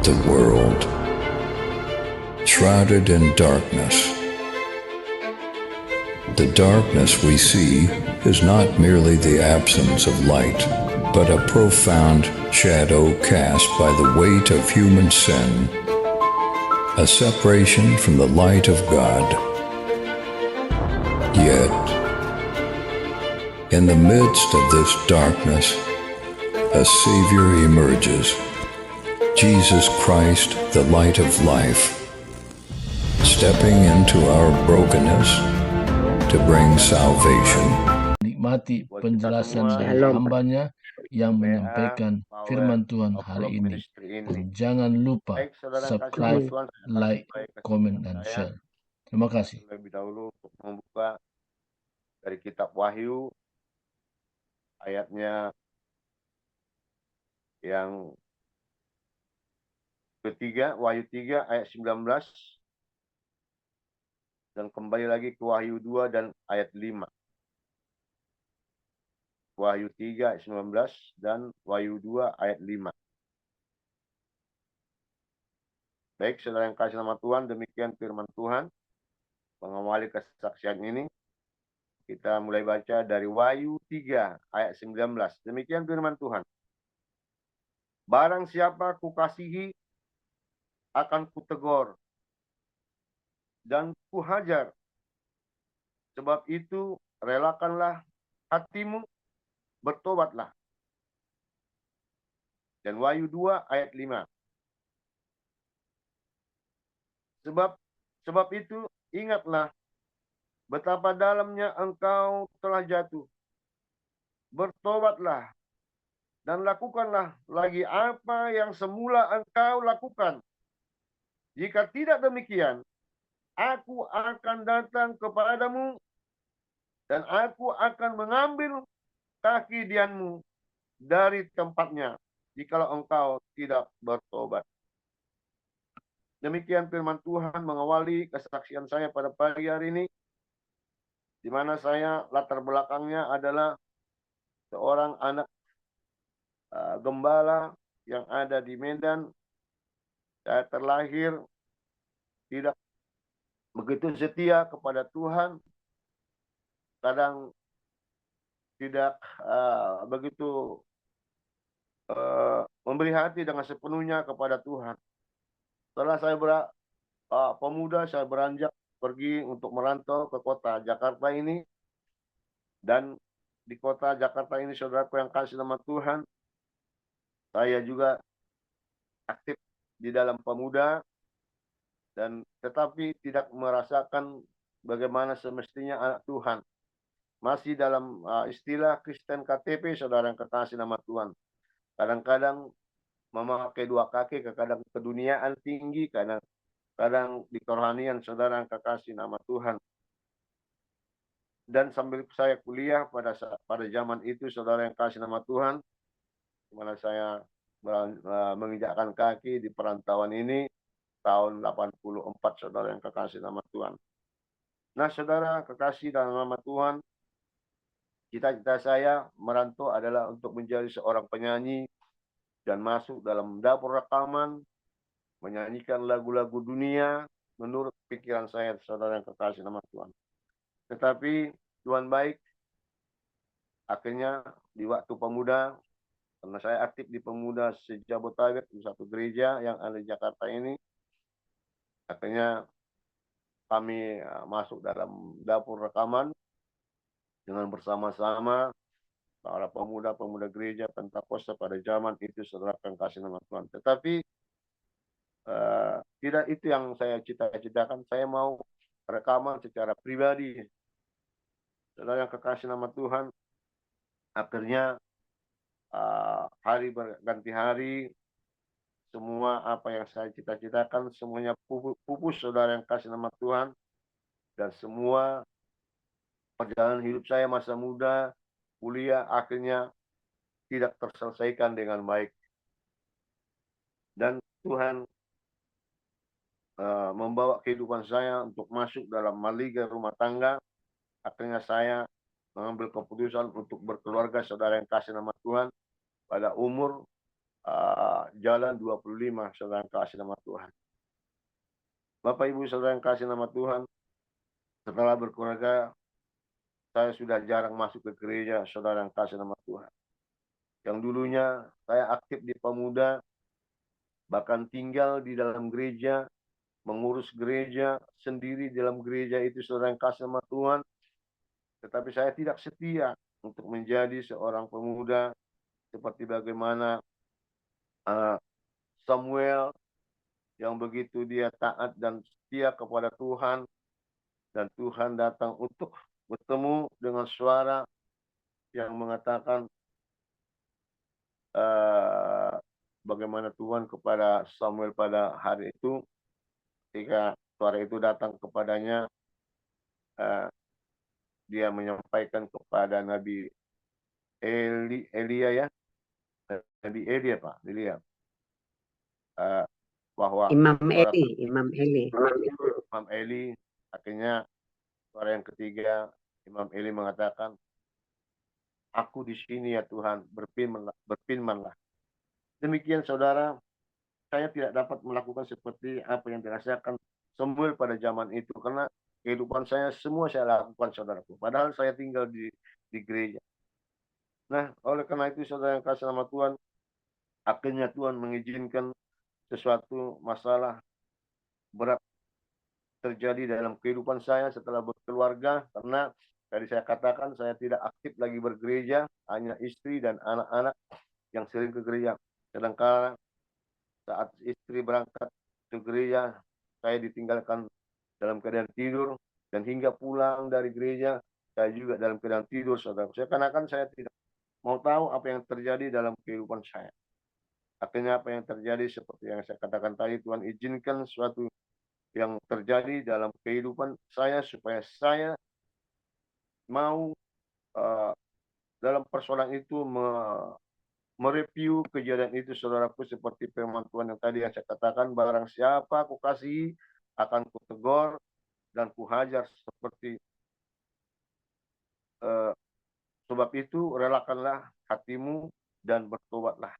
the world, shrouded in darkness. The darkness we see is not merely the absence of light, but a profound shadow cast by the weight of human sin, a separation from the light of God. Yet, in the midst of this darkness, a Savior emerges, Jesus Christ, the light of life, stepping into our brokenness to bring salvation. Nikmati penjelasan dari hambanya yang menyampaikan firman Tuhan hari ini. Dan jangan lupa subscribe, like, comment, dan share. Terima kasih. Lebih dahulu untuk membuka dari kitab Wahyu ayatnya yang ketiga, Wahyu 3 ayat 19, dan kembali lagi ke Wahyu 2 dan ayat 5. Wahyu 3 ayat 19 dan Wahyu 2 ayat 5. Baik, saudara yang kasih nama Tuhan, demikian firman Tuhan mengawali kesaksian ini. Kita mulai baca dari Wahyu 3 ayat 19. Demikian firman Tuhan. Barang siapa kukasihi akan kutegur dan kuhajar. Sebab itu relakanlah hatimu, bertobatlah. Dan Wahyu 2 ayat 5. Sebab itu ingatlah betapa dalamnya engkau telah jatuh. Bertobatlah dan lakukanlah lagi apa yang semula engkau lakukan. Jika tidak demikian, aku akan datang kepadamu dan aku akan mengambil kaki dianmu dari tempatnya, jikalau engkau tidak bertobat. Demikian firman Tuhan mengawali kesaksian saya pada pagi hari ini, di mana saya latar belakangnya adalah seorang anak gembala yang ada di Medan. Saya terlahir tidak begitu setia kepada Tuhan, kadang tidak begitu memberi hati dengan sepenuhnya kepada Tuhan. Setelah saya pemuda, saya beranjak pergi untuk merantau ke kota Jakarta ini. Dan di kota Jakarta ini, saudaraku yang kasih nama Tuhan, saya juga aktif di dalam pemuda, dan tetapi tidak merasakan bagaimana semestinya anak Tuhan. Masih dalam istilah Kristen KTP, saudara yang kekasih nama Tuhan. Kadang-kadang memakai dua kaki, kadang keduniaan tinggi, kadang di kerohanian, saudara yang kekasih nama Tuhan. Dan sambil saya kuliah pada zaman itu, saudara yang kasih nama Tuhan, di mana saya menginjakkan kaki di perantauan ini tahun 84, saudara yang kekasih nama Tuhan. Nah, saudara kekasih dalam nama Tuhan, cita-cita saya merantau adalah untuk menjadi seorang penyanyi dan masuk dalam dapur rekaman, menyanyikan lagu-lagu dunia menurut pikiran saya, saudara yang kekasih nama Tuhan. Tetapi Tuhan baik, akhirnya di waktu pemuda, karena saya aktif di pemuda se-Jabodetabek di satu gereja yang ada di Jakarta ini, akhirnya kami masuk dalam dapur rekaman dengan bersama-sama para pemuda-pemuda gereja Pentakosta pada zaman itu, saudara yang kasih nama Tuhan. Tetapi tidak itu yang saya cita-citakan. Saya mau rekaman secara pribadi. Saudara yang kekasih nama Tuhan, akhirnya hari berganti hari, semua apa yang saya cita-citakan semuanya pupus, saudara yang kasih nama Tuhan. Dan semua perjalanan hidup saya masa muda, kuliah, akhirnya tidak terselesaikan dengan baik. Dan Tuhan membawa kehidupan saya untuk masuk dalam maliga rumah tangga. Akhirnya saya mengambil keputusan untuk berkeluarga, saudara yang kasih nama Tuhan, pada umur Jalan 25, saudara yang kasih nama Tuhan. Bapak Ibu saudara yang kasih nama Tuhan, setelah berkeluarga, saya sudah jarang masuk ke gereja, saudara yang kasih nama Tuhan. Yang dulunya saya aktif di pemuda, bahkan tinggal di dalam gereja, mengurus gereja sendiri di dalam gereja itu, saudara yang kasih nama Tuhan. Tetapi saya tidak setia untuk menjadi seorang pemuda seperti bagaimana Samuel yang begitu dia taat dan setia kepada Tuhan, dan Tuhan datang untuk bertemu dengan suara yang mengatakan bagaimana Tuhan kepada Samuel pada hari itu, ketika suara itu datang kepadanya, dia menyampaikan kepada Nabi Elia, ya, Nabi Elia, Pak, Elia, bahwa Imam Eli. Imam Eli, akhirnya suara yang ketiga, Imam Eli mengatakan, aku di sini ya Tuhan, berfirmanlah. Demikian saudara, saya tidak dapat melakukan seperti apa yang dirasakan Samuel pada zaman itu, karena kehidupan saya semua saya lakukan, saudaraku. Padahal saya tinggal di gereja. Nah, oleh karena itu saudara yang kasih nama Tuhan, akhirnya Tuhan mengizinkan sesuatu masalah berat terjadi dalam kehidupan saya setelah berkeluarga, karena tadi saya katakan saya tidak aktif lagi bergereja, hanya istri dan anak-anak yang sering ke gereja. Sedangkan saat istri berangkat ke gereja, saya ditinggalkan dalam keadaan tidur, dan hingga pulang dari gereja, saya juga dalam keadaan tidur, saudara. Seakan-akan saya tidak mau tahu apa yang terjadi dalam kehidupan saya. Akhirnya apa yang terjadi seperti yang saya katakan tadi, Tuhan izinkan sesuatu yang terjadi dalam kehidupan saya supaya saya mau dalam persoalan itu mereview kejadian itu, saudaraku, seperti firman Tuhan yang tadi yang saya katakan, barang siapa aku kasihi akan kutegur dan kuhajar, seperti sebab itu relakanlah hatimu dan bertobatlah.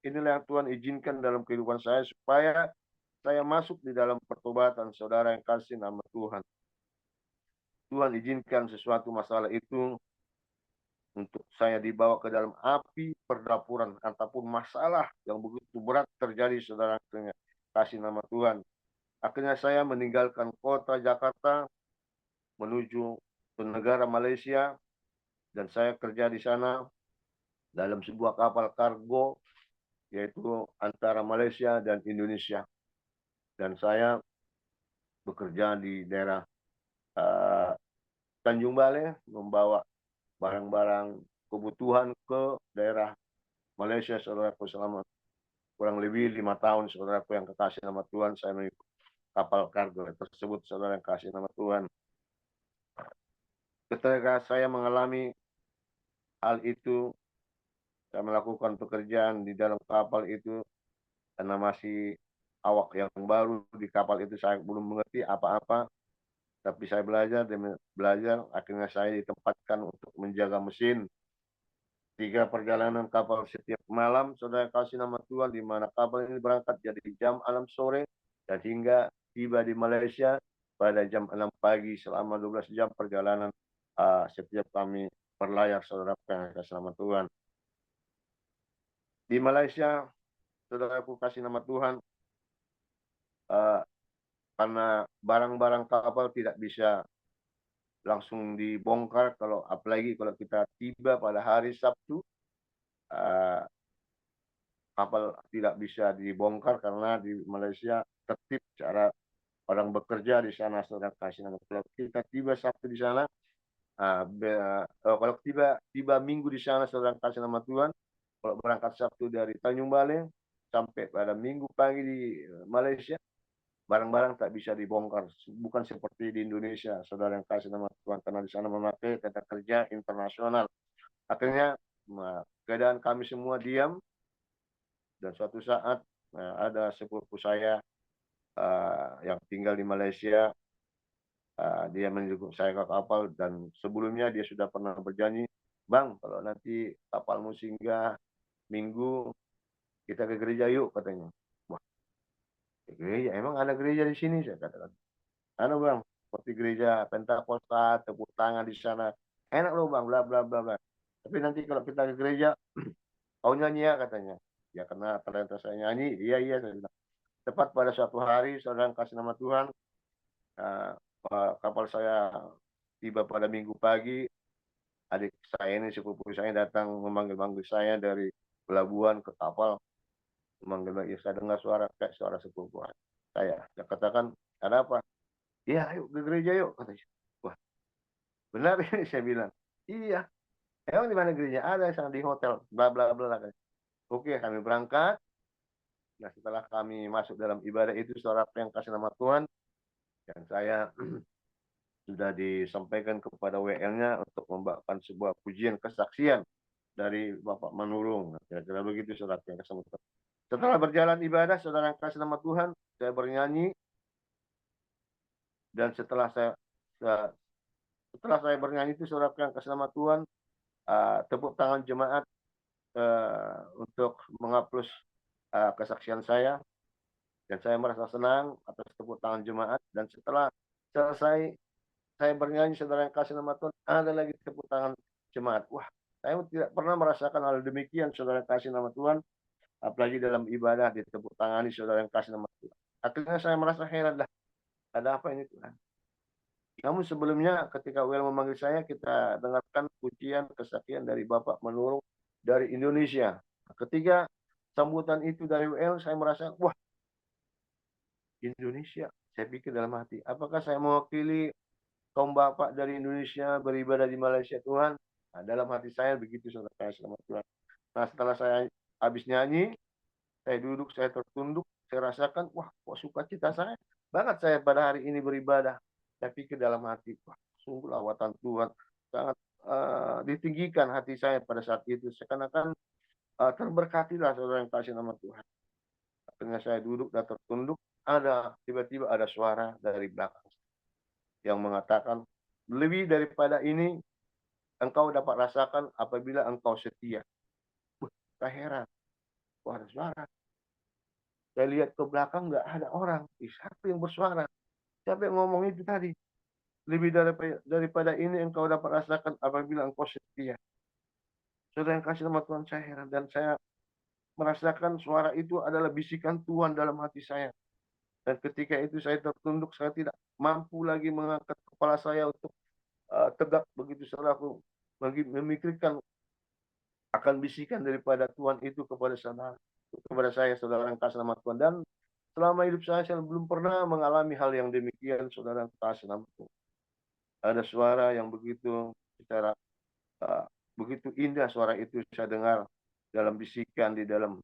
Inilah yang Tuhan izinkan dalam kehidupan saya supaya saya masuk di dalam pertobatan, saudara yang kasih nama Tuhan. Tuhan izinkan sesuatu masalah itu untuk saya dibawa ke dalam api perdapuran, ataupun masalah yang begitu berat terjadi, saudara yang kasih nama Tuhan. Akhirnya saya meninggalkan kota Jakarta menuju ke negara Malaysia, dan saya kerja di sana dalam sebuah kapal kargo, yaitu antara Malaysia dan Indonesia. Dan saya bekerja di daerah Tanjung Balai, membawa barang-barang kebutuhan ke daerah Malaysia, saudaraku, selama kurang lebih 5 tahun, saudaraku yang kekasih nama Tuhan, saya mengikuti kapal kargo tersebut, saudara yang kasih nama Tuhan. Ketika saya mengalami hal itu, saya melakukan pekerjaan di dalam kapal itu, karena masih awak yang baru di kapal itu, saya belum mengerti apa-apa, tapi saya belajar demi belajar, akhirnya saya ditempatkan untuk menjaga mesin 3 perjalanan kapal setiap malam, saudara kasih nama Tuhan, di mana kapal ini berangkat jadi jam 6 sore dan hingga tiba di Malaysia pada jam 6 pagi, selama 12 jam perjalanan setiap kami berlayar, saudara kasih nama Tuhan. Di Malaysia, saudaraku kasih nama Tuhan, karena barang-barang kapal tidak bisa langsung dibongkar, apalagi kalau kita tiba pada hari Sabtu, kapal tidak bisa dibongkar karena di Malaysia tertib cara orang bekerja di sana, saudara kasih nama. Kalau kita tiba Sabtu di sana, kalau tiba Minggu di sana, saudara kasih nama Tuhan, kalau berangkat Sabtu dari Tanjung Balai sampai pada Minggu pagi di Malaysia, barang-barang tak bisa dibongkar. Bukan seperti di Indonesia, saudara yang kasih nama Tuhan, karena di sana memakai kata kerja internasional. Akhirnya keadaan kami semua diam, dan suatu saat ada sepupu saya yang tinggal di Malaysia, dia menjemput saya ke kapal, dan sebelumnya dia sudah pernah berjanji, Bang, kalau nanti kapalmu singgah Minggu, kita ke gereja yuk katanya. Wah, ke gereja? Emang ada gereja di sini? Saya katakan. Anu bang, seperti gereja Pentakosta, tepuk tangan di sana. Enak loh bang, bla bla bla bla. Tapi nanti kalau kita ke gereja, kau nyanyi ya katanya. Ya karena talenta saya nyanyi, iya iya saya bilang. Tepat pada suatu hari, saudara kasih nama Tuhan, eh, kapal saya tiba pada minggu pagi. Adik saya ini, sepupu saya datang memanggil-manggil saya dari pelabuhan ke kapal. Memanggil, ya saya dengar suara kayak suara sepupu saya. Saya katakan, ada apa? Iya, ayo ke gereja yuk katanya. Wah, benar ini saya bilang. Iya. Emang di mana gereja? Ada yang di hotel. Bla bla bla. Oke, kami berangkat. Nah, setelah kami masuk dalam ibadah itu, saudara yang kasih nama Tuhan, dan saya sudah disampaikan kepada WL-nya untuk membawakan sebuah pujian kesaksian dari Bapak Manurung. Nah, kira-kira begitu saudara yang kasih nama Tuhan. Setelah berjalan ibadah, saudara yang kasih nama Tuhan, saya bernyanyi, dan setelah saya bernyanyi itu, saudara yang kasih nama Tuhan, tepuk tangan jemaat untuk menghapus kesaksian saya, dan saya merasa senang atas tepuk tangan jemaat. Dan setelah selesai saya bernyanyi, saudara yang kasih nama Tuhan, ada lagi tepuk tangan jemaat. Wah, saya tidak pernah merasakan hal demikian, saudara yang kasih nama Tuhan, apalagi dalam ibadah ditepuk tangani saudara yang kasih nama Tuhan. Akhirnya saya merasa heran, lah ada apa ini Tuhan. Namun sebelumnya ketika WL memanggil saya, kita dengarkan pujian kesaksian dari Bapak Manurung dari Indonesia. Ketika sambutan itu dari WL, saya merasa, wah, Indonesia. Saya pikir dalam hati, apakah saya mewakili kaum bapak dari Indonesia beribadah di Malaysia Tuhan? Nah, dalam hati saya begitu, saudara sama Tuhan. Nah, setelah saya habis nyanyi, saya duduk, saya tertunduk, saya rasakan, wah, kok sukacita saya banget saya pada hari ini beribadah. Saya pikir dalam hati, wah, sungguh lawatan Tuhan sangat ditinggikan hati saya pada saat itu. Seakan-akan terberkatilah saudara yang kasih nama Tuhan. Akhirnya saya duduk dan tertunduk, tiba-tiba ada suara dari belakang yang mengatakan, lebih daripada ini engkau dapat rasakan apabila engkau setia. Saya heran, wah, ada suara. Saya lihat ke belakang, nggak ada orang. Siapa yang bersuara? Siapa yang ngomong itu tadi? Lebih daripada ini engkau dapat rasakan apabila engkau setia. Saudara yang kasih nama Tuhan, saya heran. Dan saya merasakan suara itu adalah bisikan Tuhan dalam hati saya. Dan ketika itu saya tertunduk, saya tidak mampu lagi mengangkat kepala saya untuk tegak begitu, saudara. Aku memikirkan akan bisikan daripada Tuhan itu kepada saya, saudara yang kasih nama Tuhan. Dan selama hidup saya belum pernah mengalami hal yang demikian, saudara yang kasih nama Tuhan. Ada suara yang begitu secara begitu indah, suara itu saya dengar dalam bisikan di dalam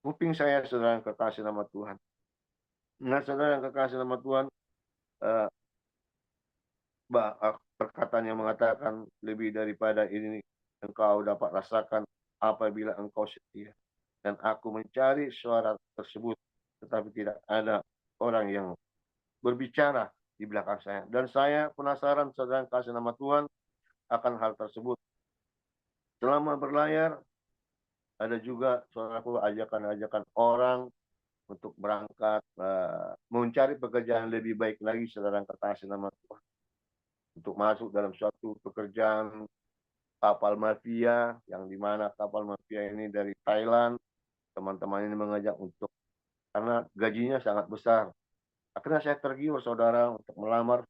kuping saya, saudara yang kekasih nama Tuhan. Nah, saudara yang kekasih nama Tuhan, perkataan yang mengatakan lebih daripada ini engkau dapat rasakan apabila engkau setia. Dan aku mencari suara tersebut, tetapi tidak ada orang yang berbicara di belakang saya. Dan saya penasaran, saudara yang kasih nama Tuhan, akan hal tersebut. Selama berlayar, ada juga, saudaraku, ajakan-ajakan orang untuk berangkat mencari pekerjaan lebih baik lagi, saudara yang kekasih nama Tuhan. Untuk masuk dalam suatu pekerjaan kapal mafia, yang dimana kapal mafia ini dari Thailand. Teman-teman ini mengajak karena gajinya sangat besar. Akhirnya saya tergiur, saudara, untuk melamar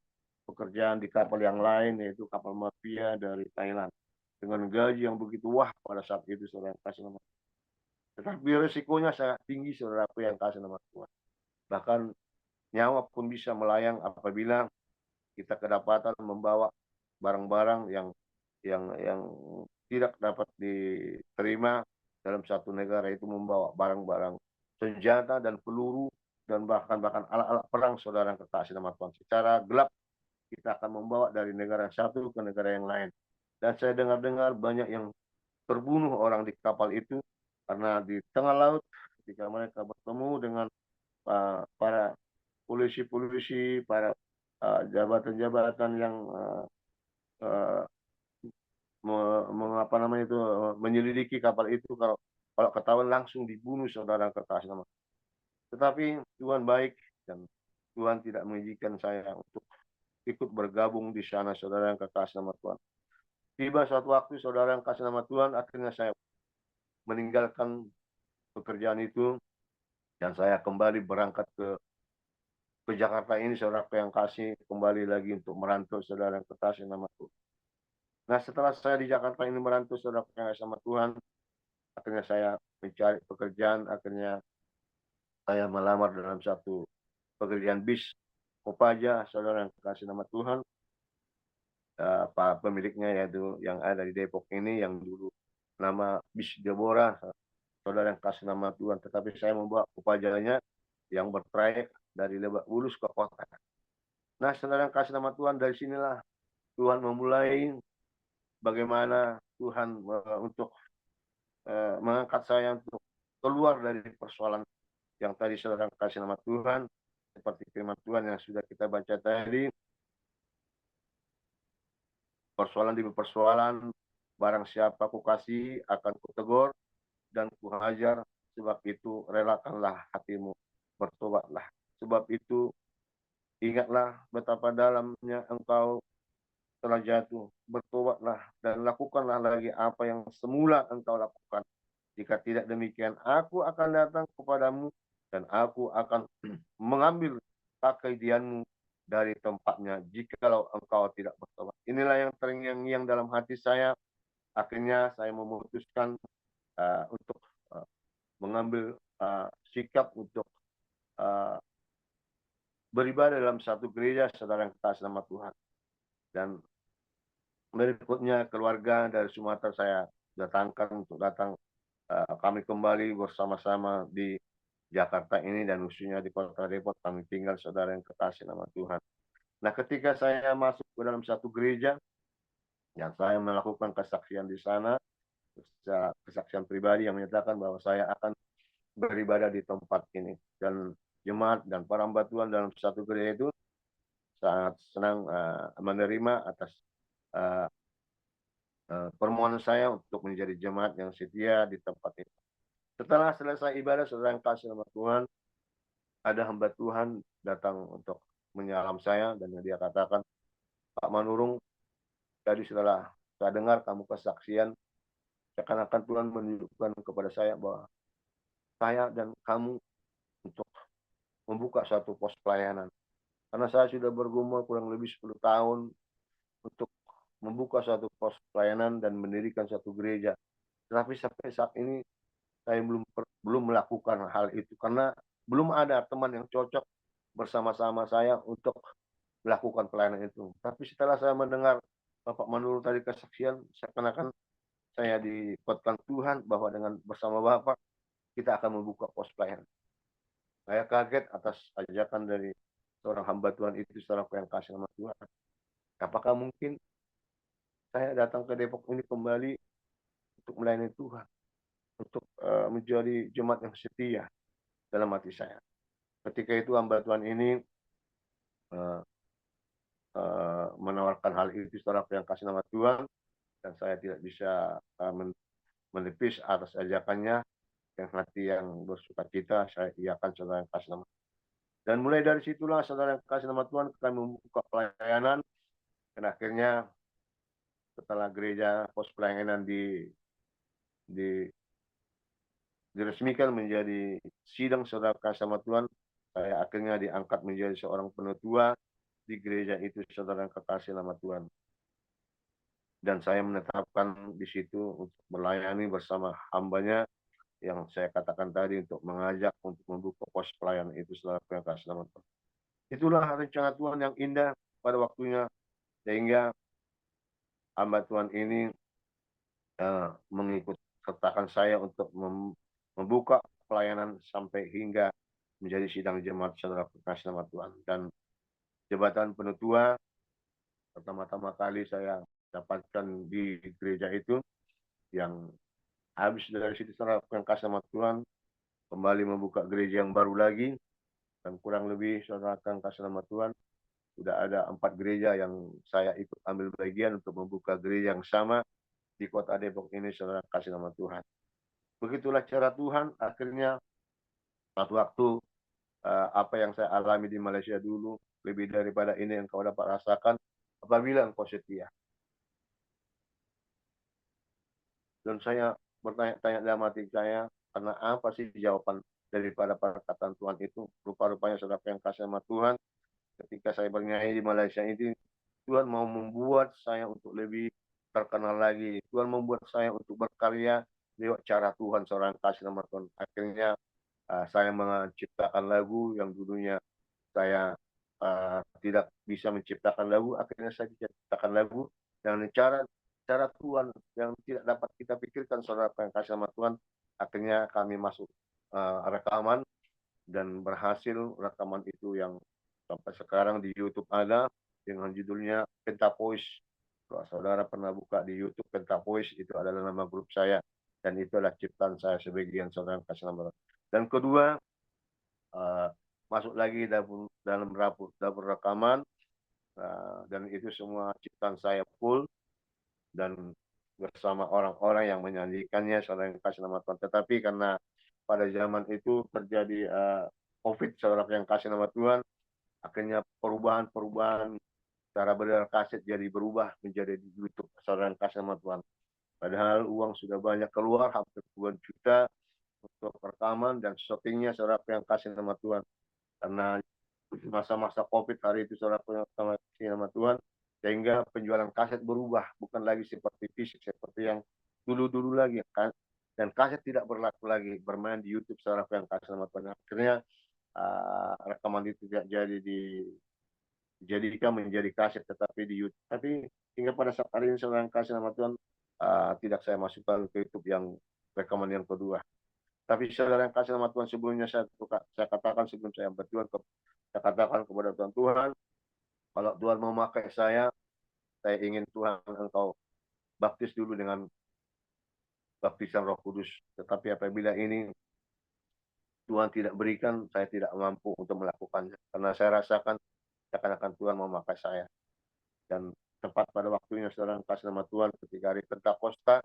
pekerjaan di kapal yang lain, yaitu kapal mafia dari Thailand. Dengan gaji yang begitu wah pada saat itu, saudara yang kasih nama. Tetapi risikonya sangat tinggi, saudaraku yang kasih nama Tuhan. Bahkan nyawa pun bisa melayang apabila kita kedapatan membawa barang-barang yang tidak dapat diterima dalam satu negara, itu membawa barang-barang senjata dan peluru dan bahkan alat-alat perang, saudara yang kekasih nama Tuhan. Secara gelap kita akan membawa dari negara satu ke negara yang lain. Dan saya dengar-dengar banyak yang terbunuh orang di kapal itu karena di tengah laut ketika mereka bertemu dengan para polisi-polisi, para jabatan-jabatan yang menyelidiki kapal itu. Kalau Kalau ketahuan langsung dibunuh saudara yang kekasih nama. Tetapi Tuhan baik dan Tuhan tidak mengizinkan saya untuk ikut bergabung di sana saudara yang kekasih nama Tuhan. Tiba suatu waktu saudara yang kasih nama Tuhan, akhirnya saya meninggalkan pekerjaan itu dan saya kembali berangkat ke Jakarta ini saudara yang kasih, kembali lagi untuk merantau saudara yang kekasih nama Tuhan. Nah setelah saya di Jakarta ini merantau saudara yang kasih nama Tuhan, akhirnya saya mencari pekerjaan, akhirnya saya melamar dalam satu pekerjaan bis Kopaja saudara yang kekasih nama Tuhan. Pak pemiliknya yaitu yang ada di Depok ini yang dulu nama bis Deborah saudara yang kasih nama Tuhan, tetapi saya membawa Kopajanya yang bertrayek dari Lebak Bulus ke kota. Nah saudara yang kasih nama Tuhan, dari sinilah Tuhan memulai bagaimana Tuhan untuk mengangkat saya untuk keluar dari persoalan yang tadi saudara kasih nama Tuhan, seperti firman Tuhan yang sudah kita baca tadi. Persoalan demi persoalan, barang siapa ku kasih akan kutegur dan ku hajar, sebab itu relakanlah hatimu, bertobatlah. Sebab itu ingatlah betapa dalamnya engkau telah jatuh, bertobatlah dan lakukanlah lagi apa yang semula engkau lakukan. Jika tidak demikian, aku akan datang kepadamu dan aku akan mengambil kekidianmu dari tempatnya jikalau engkau tidak bertobat. Inilah yang terngiang-ngiang dalam hati saya. Akhirnya saya memutuskan untuk mengambil sikap untuk beribadah dalam satu gereja saudara yang kekasih nama Tuhan. Dan berikutnya keluarga dari Sumatera saya datangkan untuk datang kami kembali bersama-sama di Jakarta ini dan khususnya di Kota Depok kami tinggal saudara yang kekasih nama Tuhan. Nah ketika saya masuk ke dalam satu gereja yang saya melakukan kesaksian di sana, kesaksian pribadi yang menyatakan bahwa saya akan beribadah di tempat ini, dan jemaat dan para hamba Tuhan dalam satu gereja itu sangat senang menerima atas permohonan saya untuk menjadi jemaat yang setia di tempat itu. Setelah selesai ibadah saudara yang kasih nama Tuhan, ada hamba Tuhan datang untuk menyalam saya dan dia katakan, Pak Manurung, tadi setelah saya dengar kamu kesaksian, seakan-akan Tuhan menunjukkan kepada saya bahwa saya dan kamu untuk membuka satu pos pelayanan. Karena saya sudah bergumul kurang lebih 10 tahun untuk membuka satu pos pelayanan dan mendirikan satu gereja. Tetapi sampai saat ini saya belum melakukan hal itu karena belum ada teman yang cocok bersama-sama saya untuk melakukan pelayanan itu. Tapi setelah saya mendengar Bapak Manurung tadi kesaksian, seakan-akan saya dikuatkan Tuhan bahwa dengan bersama Bapak kita akan membuka pos pelayanan. Saya kaget atas ajakan dari seorang hamba Tuhan itu, seorang yang kasih nama Tuhan. Apakah mungkin saya datang ke Depok ini kembali untuk melayani Tuhan, untuk menjadi jemaat yang setia dalam hati saya. Ketika itu hamba Tuhan ini menawarkan hal itu setelah yang kasih nama Tuhan, dan saya tidak bisa menepis atas ajakannya. Yang hati yang bersuka cita saya iakan saudara yang kasih nama. Dan mulai dari situlah saudara yang kasih nama Tuhan kami membuka pelayanan, dan akhirnya setelah gereja pos pelayanan diresmikan menjadi sidang saudara kasih nama Tuhan, saya akhirnya diangkat menjadi seorang penatua di gereja itu saudara yang kekasih nama Tuhan. Dan saya menetapkan di situ untuk melayani bersama hambanya yang saya katakan tadi, untuk mengajak untuk membuka pos pelayanan itu saudara yang kasih nama Tuhan. Itulah rencana Tuhan yang indah pada waktunya, sehingga hamba Tuhan ini mengikut sertakan saya untuk membuka pelayanan sampai hingga menjadi sidang jemaat saudara kasih nama Tuhan. Dan jabatan penatua pertama-tama kali saya dapatkan di gereja itu, yang habis dari situ saudara yang kasih nama Tuhan kembali membuka gereja yang baru lagi, dan kurang lebih saudara yang kasih nama Tuhan sudah ada 4 gereja yang saya ikut ambil bagian untuk membuka gereja yang sama di Kota Depok ini saudara kasih nama Tuhan. begitulah cara Tuhan. Akhirnya satu waktu apa yang saya alami di Malaysia dulu lebih daripada ini yang kau dapat rasakan apabila engkau setia. Dan saya bertanya-tanya dalam hati saya, karena apa sih jawaban daripada perkataan Tuhan itu? Rupa-rupanya saudara yang kasih sama Tuhan, ketika saya bernyanyi di Malaysia ini, Tuhan mau membuat saya untuk lebih terkenal lagi. Tuhan membuat saya untuk berkarya lewat cara Tuhan, seorang kasih nama Tuhan. Akhirnya saya menciptakan lagu yang dulunya saya tidak bisa menciptakan lagu. Akhirnya saya bisa menciptakan lagu dengan cara Tuhan yang tidak dapat kita pikirkan, saudara yang kasih sama Tuhan. Akhirnya kami masuk rekaman dan berhasil rekaman itu yang sampai sekarang di YouTube ada dengan judulnya Pentapois. Kalau saudara pernah buka di YouTube, Pentapois itu adalah nama grup saya dan itu adalah ciptaan saya sebagian, saudara kasih nama. Dan kedua, masuk lagi dalam dapur rekaman dan itu semua ciptaan saya full dan bersama orang-orang yang menyanyikannya, saudara yang kasih nama Tuhan. Tetapi karena pada zaman itu terjadi COVID, saudara yang kasih nama Tuhan, akhirnya perubahan cara beredar kaset jadi berubah menjadi di YouTube, saudara yang kasih nama Tuhan. Padahal uang sudah banyak keluar, hampir puluhan juta untuk rekaman dan syutingnya, saudara yang kasih nama Tuhan. Karena masa-masa COVID hari itu, saudara yang kasih nama Tuhan, sehingga penjualan kaset berubah, bukan lagi seperti fisik seperti yang dulu-dulu lagi kan. Dan kaset tidak berlaku lagi bermain di YouTube, saudara yang kasih nama Tuhan. Akhirnya rekaman itu tidak jadi dijadikan menjadi kaset tetapi di YouTube. Tapi hingga pada saat hari ini, saudara yang kasih nama Tuhan, tidak saya masukkan ke YouTube yang rekaman yang kedua. Tapi saudara yang kasih nama Tuhan, sebelumnya saya katakan sebelum saya berjuang, saya katakan kepada Tuhan, kalau Tuhan mau memakai saya ingin Tuhan engkau baptis dulu dengan baptisan Roh Kudus. Tetapi apabila ini Tuhan tidak berikan, saya tidak mampu untuk melakukannya. Karena saya rasakan seakan-akan Tuhan mau memakai saya. Dan tepat pada waktunya, saudara kasih nama Tuhan, ketika hari Pentakosta,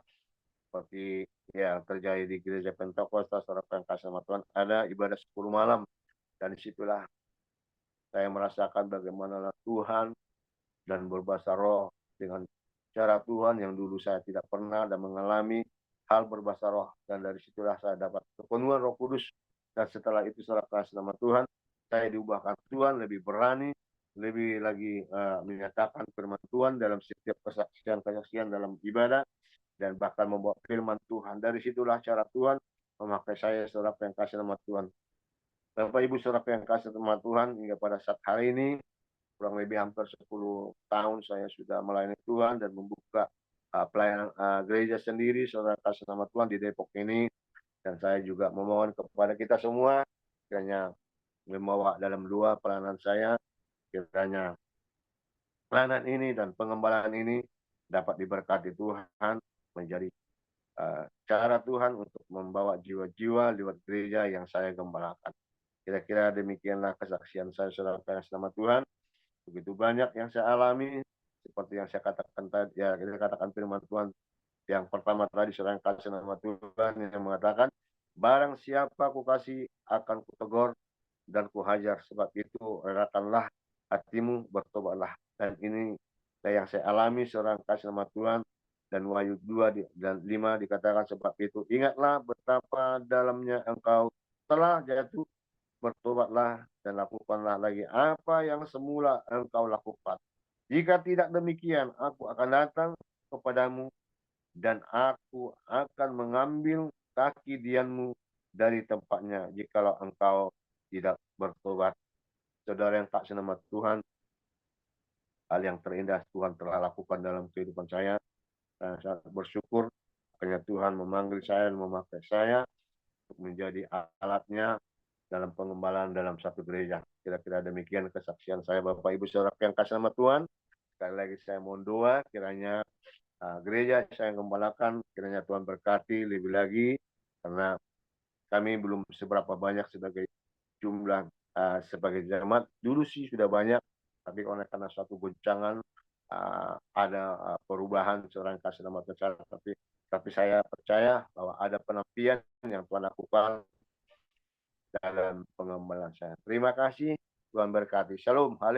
seperti yang terjadi di gereja Pentakosta, saudara yang kasih nama Tuhan, ada ibadah 10 malam. Dan disitulah saya merasakan bagaimana Tuhan dan berbahasa roh dengan cara Tuhan yang dulu saya tidak pernah dan mengalami hal berbahasa roh. Dan dari situlah saya dapat kepenuhan Roh Kudus. Dan setelah itu, saudara kasih nama Tuhan, saya diubahkan Tuhan, lebih berani, lebih lagi menyatakan firman Tuhan dalam setiap kesaksian dalam ibadah, dan bahkan membawa firman Tuhan. Dari situlah cara Tuhan memakai saya, saudara yang kasih nama Tuhan. Bapak Ibu saudara yang kasih nama Tuhan, hingga pada saat hari ini, kurang lebih hampir 10 tahun saya sudah melayani Tuhan dan membuka pelayanan gereja sendiri, saudara kasih nama Tuhan, di Depok ini. Dan saya juga memohon kepada kita semua, kiranya membawa dalam doa pelayanan saya, kiranya pelayanan ini dan pengembalaan ini dapat diberkati Tuhan, menjadi cara Tuhan untuk membawa jiwa-jiwa lewat gereja yang saya gembalakan. Kira-kira demikianlah kesaksian saya, saudara yang nama Tuhan. Begitu banyak yang saya alami, seperti yang saya katakan tadi, ya kita katakan firman Tuhan yang pertama tadi, saudara yang kasih nama Tuhan, yang mengatakan, barang siapa ku kasih akan kutegur dan kuhajar, sebab itu relakanlah hatimu, bertobatlah. Dan ini yang saya alami, saudara yang kasih nama Tuhan. Dan Wahyu 2 dan 5 dikatakan, sebab itu ingatlah betapa dalamnya engkau telah jatuh, bertobatlah dan lakukanlah lagi apa yang semula engkau lakukan. Jika tidak demikian, aku akan datang kepadamu dan aku akan mengambil kaki dianmu dari tempatnya jikalau engkau tidak bertobat. Saudara yang kasih nama Tuhan, hal yang terindah Tuhan telah lakukan dalam kehidupan saya. Dan saya bersyukur karena Tuhan memanggil saya dan memakai saya untuk menjadi alatnya dalam pengembalaan dalam satu gereja. Kira-kira demikian kesaksian saya, Bapak Ibu saudara yang kasih nama Tuhan. Sekali lagi saya mohon doa, kiranya gereja saya gembalakan, kiranya Tuhan berkati lebih lagi, karena kami belum seberapa banyak sebagai jumlah sebagai jemaat. Dulu sih sudah banyak, tapi karena suatu goncangan ada perubahan, seorang kasih nama Tuhan, tapi Tapi saya percaya bahwa ada penepian yang Tuhan lakukan dalam pengembalaan saya. Terima kasih, Tuhan berkati. Shalom. Haleluya.